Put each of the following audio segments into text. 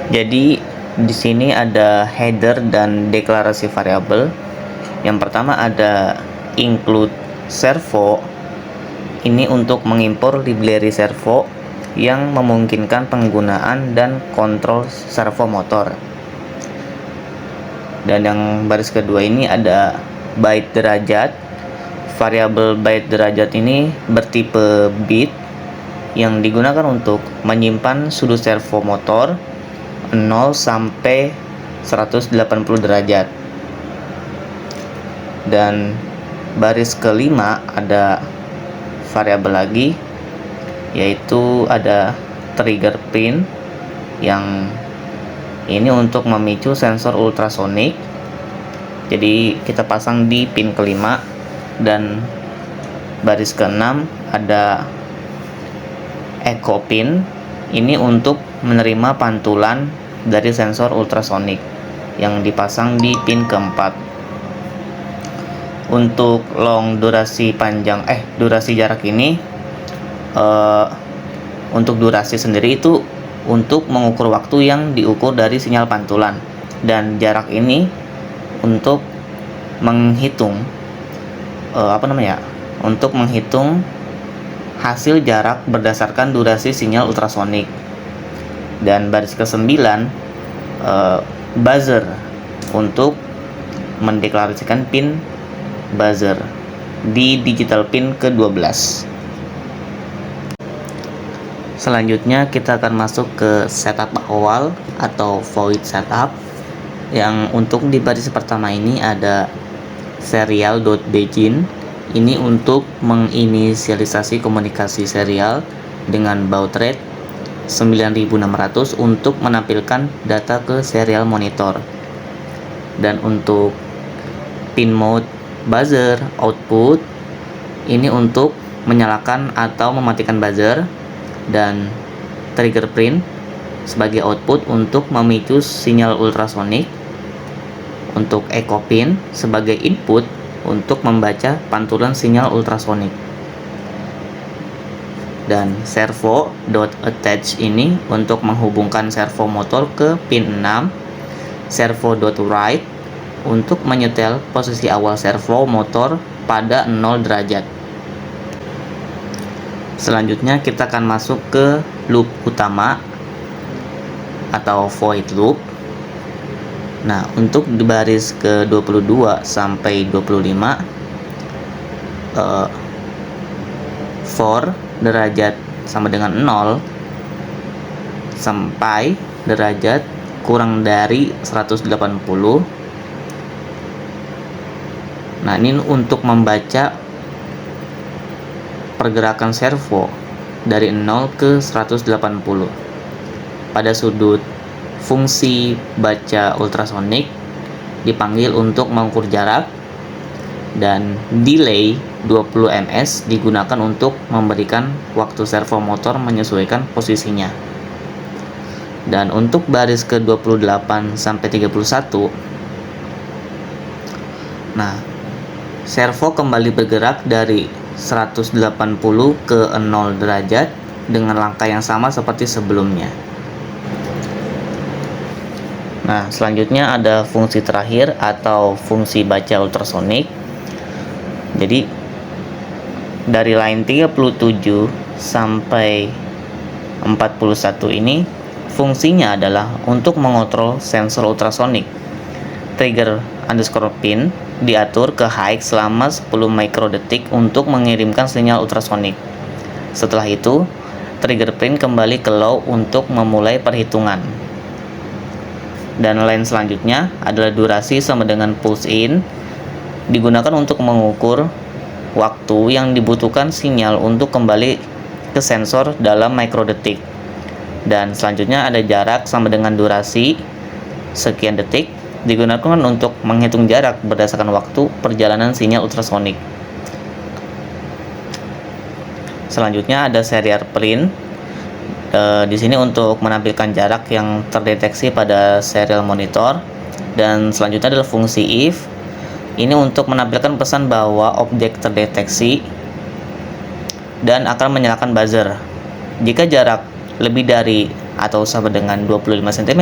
Jadi di sini ada header dan deklarasi variabel. Yang pertama ada include servo. Ini untuk mengimpor library servo yang memungkinkan penggunaan dan kontrol servo motor. Dan yang baris kedua ini ada byte derajat. Variabel byte derajat ini bertipe bit yang digunakan untuk menyimpan sudut servo motor 0 sampai 180 derajat. Dan baris kelima ada variabel lagi, yaitu ada trigger pin yang ini untuk memicu sensor ultrasonik. Jadi kita pasang di pin kelima. Dan baris keenam ada echo pin, ini untuk menerima pantulan dari sensor ultrasonik yang dipasang di pin keempat. Untuk long durasi durasi jarak ini, untuk durasi sendiri itu untuk mengukur waktu yang diukur dari sinyal pantulan, dan jarak ini untuk menghitung untuk menghitung hasil jarak berdasarkan durasi sinyal ultrasonik. Dan baris ke-9 buzzer untuk mendeklarasikan pin buzzer di digital pin ke-12. Selanjutnya kita akan masuk ke setup awal atau void setup, yang untuk di baris pertama ini ada serial.begin. Ini untuk menginisialisasi komunikasi serial dengan baud rate 9600 untuk menampilkan data ke serial monitor. Dan untuk pin mode buzzer output, ini untuk menyalakan atau mematikan buzzer, dan trigger pin sebagai output untuk memicu sinyal ultrasonik. Untuk echo pin sebagai input untuk membaca pantulan sinyal ultrasonik. Dan servo.attach ini untuk menghubungkan servo motor ke pin 6. Servo.write untuk menyetel posisi awal servo motor pada 0 derajat. Selanjutnya kita akan masuk ke loop utama atau void loop. Nah, untuk di baris ke-22 sampai 25, for derajat sama dengan 0 sampai derajat kurang dari 180. Nah, ini untuk membaca pergerakan servo dari 0 ke 180 pada sudut fungsi baca ultrasonik dipanggil untuk mengukur jarak, dan delay 20 ms digunakan untuk memberikan waktu servo motor menyesuaikan posisinya. Dan untuk baris ke-28 sampai 31, nah, servo kembali bergerak dari 180 ke 0 derajat dengan langkah yang sama seperti sebelumnya. Nah, selanjutnya ada fungsi terakhir atau fungsi baca ultrasonik. Jadi dari line 37 sampai 41 ini fungsinya adalah untuk mengontrol sensor ultrasonik. Trigger underscore pin diatur ke high selama 10 mikrodetik untuk mengirimkan sinyal ultrasonik. Setelah itu, trigger pin kembali ke low untuk memulai perhitungan. Dan line selanjutnya adalah durasi sama dengan pulse in, digunakan untuk mengukur waktu yang dibutuhkan sinyal untuk kembali ke sensor dalam mikrodetik. Dan selanjutnya ada jarak sama dengan durasi sekian detik, digunakan untuk menghitung jarak berdasarkan waktu perjalanan sinyal ultrasonik. Selanjutnya ada serial print. Di sini untuk menampilkan jarak yang terdeteksi pada serial monitor. Dan selanjutnya adalah fungsi if. Ini untuk menampilkan pesan bahwa objek terdeteksi dan akan menyalakan buzzer. Jika jarak lebih dari atau sama dengan 25 cm,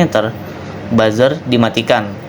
buzzer dimatikan.